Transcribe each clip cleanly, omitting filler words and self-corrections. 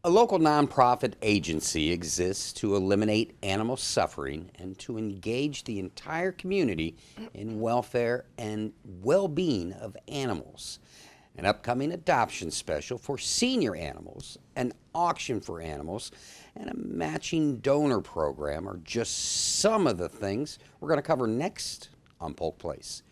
A local nonprofit agency exists to eliminate animal suffering and to engage the entire community in welfare and well-being of animals. An upcoming adoption special for senior animals, an auction for animals, and a matching donor program are just some of the things we're going to cover next on Polk Place.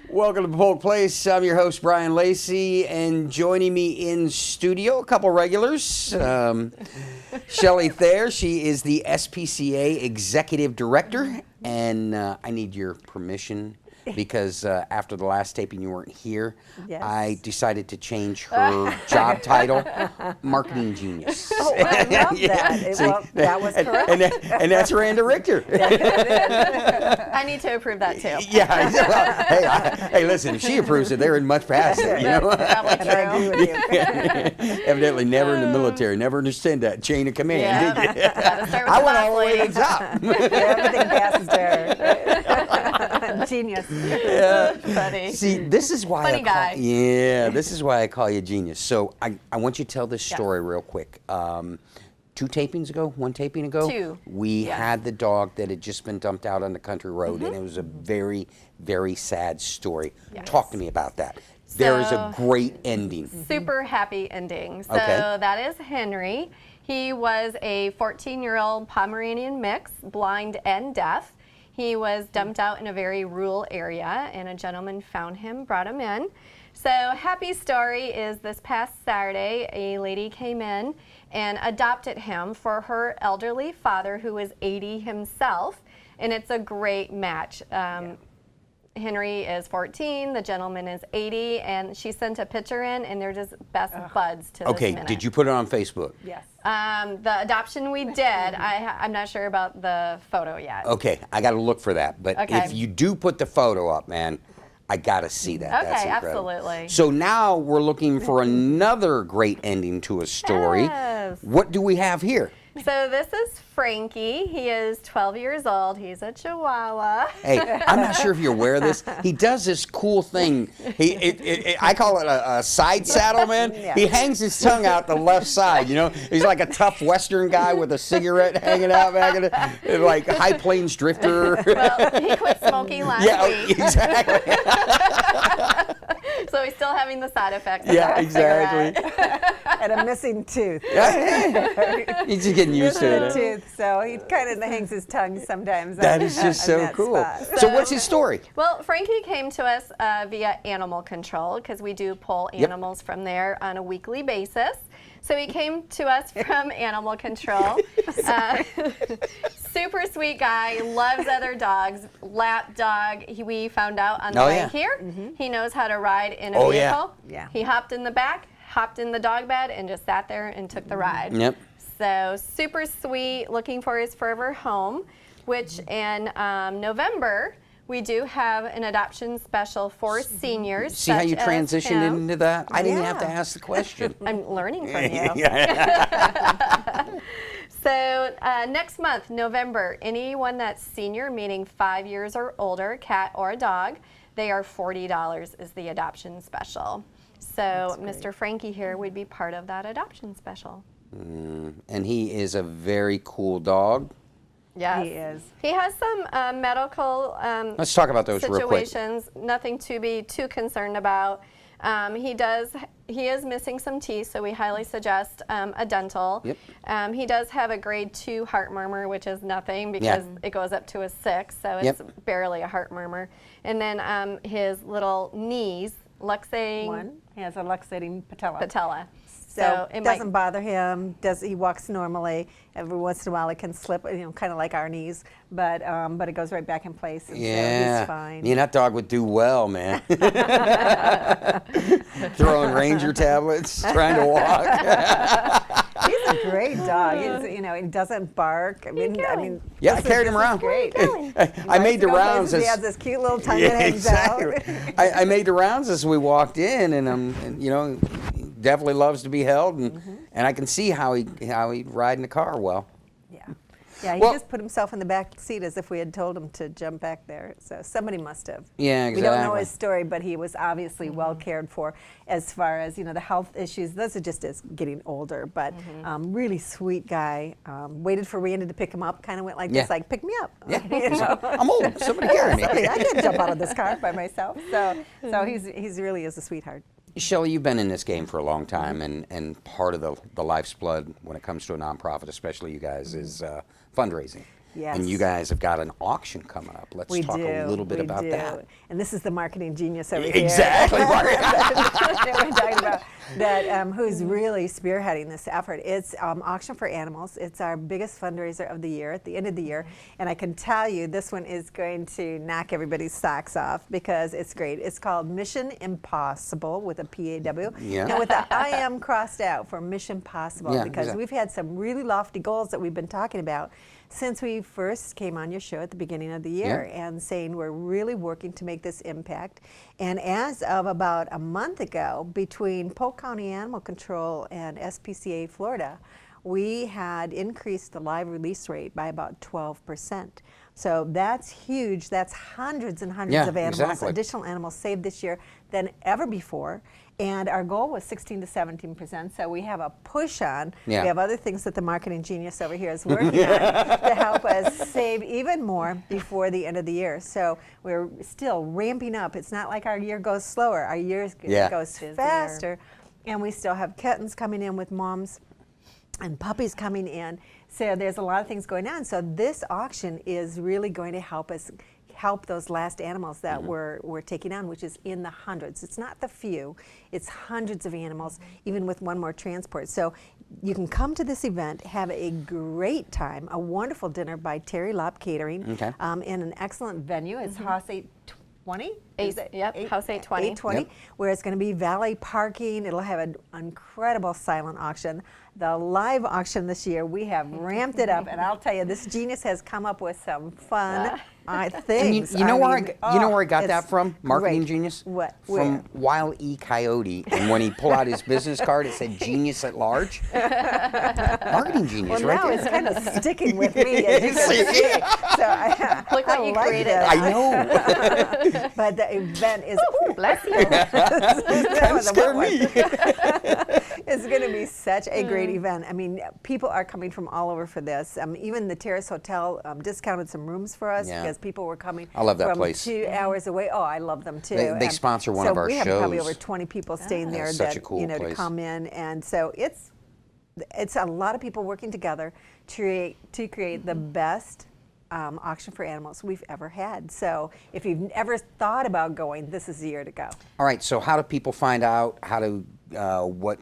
Welcome to Polk Place. I'm your host, Brian Lacey, and joining me in studio, a couple regulars. Shelley Thayer, she is the SPCA Executive Director, and I need your permission because after the last taping you weren't here. Yes. I decided to change her job title, Marketing Genius. Oh, I love that. Well, that was correct. And that's Randa Richter. I need to approve that too. Yeah. Well, hey, listen, if she approves it, they're in much past it, you know? Probably And I agree true. with you. Evidently never in the military, never understand that chain of command, did you? Gotta start with I the went all the way to last the top. Everything passes there. Genius. Yeah. Funny. See, this is why Funny guy. this is why I call you genius. So I want you to tell this story real quick. One taping ago, Two. we Yes. had the dog that had just been dumped out on the country road, and it was a very, very sad story. Yes. Talk to me about that. There is a So- great ending. Super happy ending. So Okay. that is Henry. He was a 14-year-old Pomeranian mix, blind and deaf. He was dumped out in a very rural area, and a gentleman found him, brought him in. So happy story is this past Saturday, a lady came in and adopted him for her elderly father, who is 80 himself, and it's a great match. Henry is 14, the gentleman is 80, and she sent a picture in, and they're just best buds to this Okay, minute. did you put it on Facebook? Yes. The adoption we did, I'm not sure about the photo yet. Okay, I got to look for that. But Okay. if you do put the photo up, man, I got to see that. That's Okay, incredible. absolutely. So now we're looking for another great ending to a story. Yes. What do we have here? So this is Frankie. He is 12 years old. He's a Chihuahua. Hey, I'm not sure if you're aware of this. He does this cool thing. I call it a side saddle, man. Yeah. He hangs his tongue out the left side, you know? He's like a tough Western guy with a cigarette hanging out back in it, like High Plains drifter. Well, he quit smoking last Yeah, week, exactly. so he's still having the side effects of Yeah, that exactly. cigarette. And a missing tooth. He's just getting used to Missing it. tooth, so he kind of hangs his tongue sometimes. That on- is just on so that cool. spot. So what's his story? Well, Frankie came to us via animal control because we do pull animals from there on a weekly basis. So he came to us from animal control. Super sweet guy, loves other dogs, lap dog. We found out on the Oh, way yeah. here, he knows how to ride in a Oh, yeah. vehicle. Yeah. He hopped in the back, hopped in the dog bed, and just sat there and took the ride. Yep. So super sweet, looking for his forever home, which in November, we do have an adoption special for seniors. See how such you as transitioned him. into that? I didn't even have to Yeah. ask the question. I'm learning from you. Yeah. So next month, November, anyone that's senior, meaning 5 years or older, cat or dog, they are $40 is the adoption special. So Mr. Frankie here would be part of that adoption special. And he is a very cool dog. Yes. He is. He has some medical Let's talk about those real quick. situations, nothing to be too concerned about. He is missing some teeth, so we highly suggest a dental. Yep. He does have a grade 2 heart murmur, which is nothing because it goes up to a 6, so it's Yep. barely a heart murmur. And then his little knees, luxating One, he has a luxating patella. So it it doesn't bother him. He walks normally. Every once in a while it can slip, kind of like our knees, but it goes right back in place. And so he's fine. Yeah, that dog would do well, man. Throwing ranger tablets, trying to walk. He's a great dog. He's, you know, he doesn't bark. I mean, Yeah, I this carried is him around. Great. I made the rounds. He has this cute little tongue that hangs exactly. out. I made the rounds as we walked in, and you know, he definitely loves to be held, and I can see how he'd ride in the car well. Yeah. Yeah, he Well- just put himself in the back seat as if we had told him to jump back there. So somebody must have. Yeah, We don't know exactly. his story, but he was obviously well cared for as far as, you know, the health issues. Those are just as getting older, but really sweet guy. Waited for Randy to pick him up, kind of went like Yeah. this, like, pick me up. Yeah, You know? I'm old. Somebody carry me. I can't jump out of this car by myself. So he's really is a sweetheart. Shelley, you've been in this game for a long time, and part of the life's blood when it comes to a nonprofit, especially you guys, is fundraising. Yes. And you guys have got an auction coming up. Let's talk a little bit about that. And this is the marketing genius over here. Exactly. that we're talking about, that who's really spearheading this effort. It's Auction for Animals. It's our biggest fundraiser of the year, at the end of the year. And I can tell you this one is going to knock everybody's socks off because it's great. It's called Mission Impossible with a P-A-W. Yeah. And with the I-M crossed out for Mission Possible, Yeah, because exactly. we've had some really lofty goals that we've been talking about since we first came on your show at the beginning of the year, and saying we're really working to make this impact. And as of about a month ago, between Polk County Animal Control and SPCA Florida, we had increased the live release rate by about 12%. So that's huge. That's hundreds and hundreds of animals, exactly. additional animals saved this year than ever before. And our goal was 16 to 17%. So we have a push on. Yeah. We have other things that the marketing genius over here is working on to help us save even more before the end of the year. So we're still ramping up. It's not like our year goes slower. Our year goes faster. And we still have kittens coming in with moms and puppies coming in. So there's a lot of things going on. So this auction is really going to help us help those last animals that we're taking on, which is in the hundreds. It's not the few, it's hundreds of animals, even with one more transport. So you can come to this event, have a great time, a wonderful dinner by Terry Lopp Catering, in an excellent venue. It's House 820? House 820. 820, where it's going to be valet parking. It'll have an incredible silent auction. The live auction this year, we have ramped it up, and I'll tell you, this genius has come up with some fun things. And you know where I got that from? Marketing great. genius? What? From Where? Wile E. Coyote, and when he pulled out his business card, it said "Genius at Large." Marketing genius, Well, right now there. it's kind of sticking with me, as you can see. So Look what you like created. this. I know. But the event is Bless you. That scared me. It's going to be such a great event. I mean, people are coming from all over for this. Even the Terrace Hotel discounted some rooms for us because people were coming I love that from place. 2 hours away. Oh, I love them too. They sponsor one of our So we have probably shows. over 20 people staying there That's such that a cool to place. come in, and so it's a lot of people working together to create the best auction for animals we've ever had. So if you've ever thought about going, this is the year to go. All right. So how do people find out how to what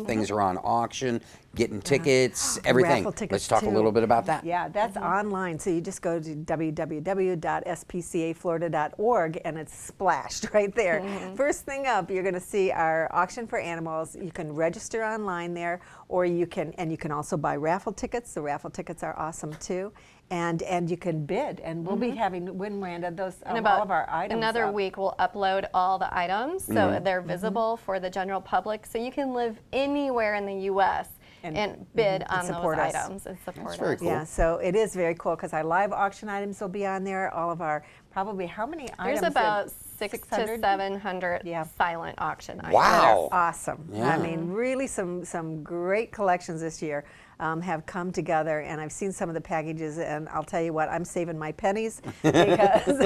things are on auction, getting tickets, everything? Raffle tickets Let's talk a too. little bit about that. Yeah, that's online. So you just go to www.spcaflorida.org and it's splashed right there. First thing up, you're going to see our auction for animals. You can register online there, or you can also buy raffle tickets. The raffle tickets are awesome too. And you can bid, and we'll be having, when Miranda, those In all of our items another up. week, we'll upload all the items so they're visible for the general public. So you can live anywhere in the U.S. and bid on those support us. items and support very us. cool. Yeah, so it is very cool because our live auction items will be on there. All of our, probably how many items? There's about 600 to 600? 700 Yeah. silent auction items. Wow. Awesome. Yeah. I mean, really some great collections this year have come together, and I've seen some of the packages, and I'll tell you what, I'm saving my pennies because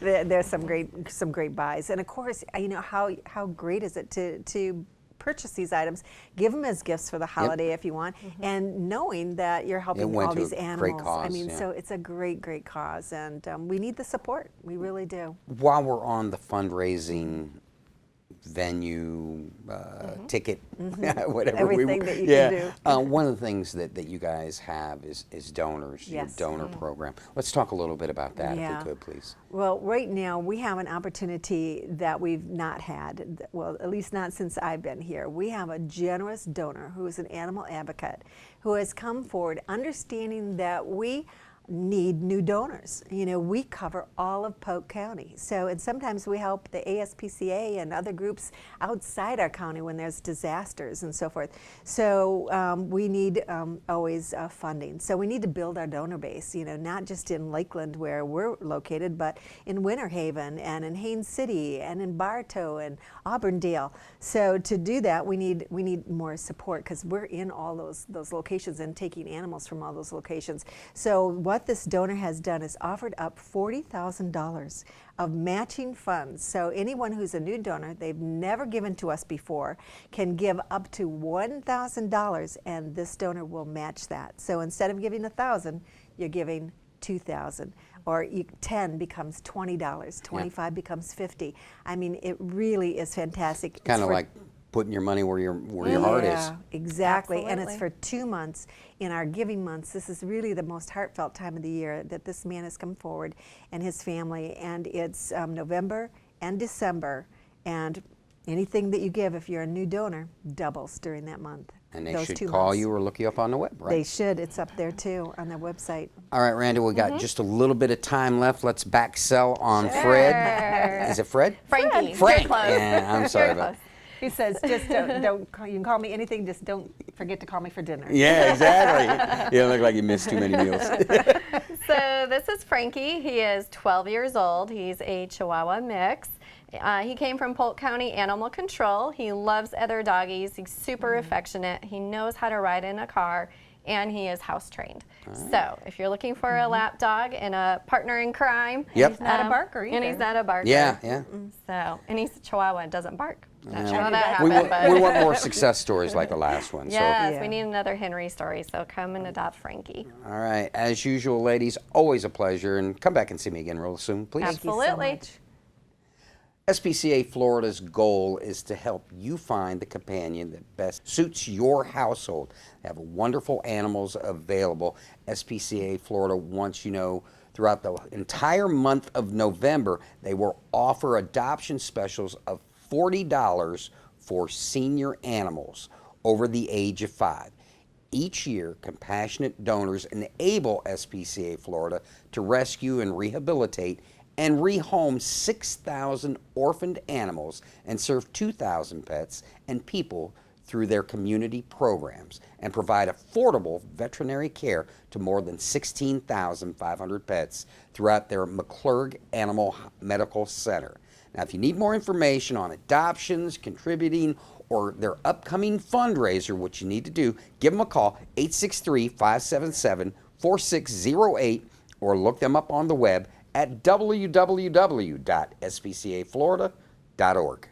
there's some great buys. And of course, you know, how great is it to purchase these items, give them as gifts for the holiday if you want, and knowing that you're helping went all to these a animals. great cause, I mean, yeah. so it's a great cause, and we need the support. We really do. While we're on the fundraising venue, ticket, whatever Everything that you yeah. can do. One of the things that you guys have is donors, Yes. your donor program. Let's talk a little bit about that, if Yeah. we could, please. Well, right now we have an opportunity that we've not had, well, at least not since I've been here. We have a generous donor who is an animal advocate who has come forward understanding that we need new donors. You know, we cover all of Polk County. So, and sometimes we help the ASPCA and other groups outside our county when there's disasters and so forth. So we need always funding. So we need to build our donor base, you know, not just in Lakeland where we're located, but in Winter Haven and in Haines City and in Bartow and Auburndale. So to do that, we need more support because we're in all those locations and taking animals from all those locations. So what this donor has done is offered up $40,000 of matching funds. So anyone who's a new donor, they've never given to us before, can give up to $1,000 and this donor will match that. So instead of giving $1,000, you're giving $2,000. Or 10 becomes $20, 25 becomes 50. I mean, it really is fantastic. Kind of like putting your money where your heart is. Yeah, exactly. And it's Absolutely. for 2 months. In our giving months, this is really the most heartfelt time of the year that this man has come forward and his family. And it's November and December. And anything that you give, if you're a new donor, doubles during that month. And they those should 2 call months. you or look you up on the web, right? They should. It's up there too on their website. All right, Randy, we got just a little bit of time left. Let's back sell on Fred. Is it Fred? Frankie. Frank. You're close. Yeah, I'm sorry You're about close. He says, just don't call, you can call me anything, just don't forget to call me for dinner. Yeah, exactly. You look like you missed too many meals. So this is Frankie. He is 12 years old. He's a Chihuahua mix. He came from Polk County Animal Control. He loves other doggies. He's super affectionate. He knows how to ride in a car, and he is house trained. So if you're looking for a lap dog and a partner in crime, Yep. He's not a barker either. and he's not a barker. Yeah, yeah. So, and he's a Chihuahua and doesn't bark. Not sure Yeah. how that We happened, want, we but want more success stories like the last one. yes, Yeah. we need another Henry story. So come and adopt Frankie. So, all right. As usual, ladies, always a pleasure. And come back and see me again real soon, please. Thank you so Absolutely. much. SPCA Florida's goal is to help you find the companion that best suits your household. They have wonderful animals available. SPCA Florida wants you to know throughout the entire month of November, they will offer adoption specials of $40 for senior animals over the age of 5. Each year, compassionate donors enable SPCA Florida to rescue and rehabilitate and rehome 6,000 orphaned animals and serve 2,000 pets and people through their community programs and provide affordable veterinary care to more than 16,500 pets throughout their McClurg Animal Medical Center. Now, if you need more information on adoptions, contributing, or their upcoming fundraiser, what you need to do, give them a call, 863-577-4608, or look them up on the web at www.spcaflorida.org.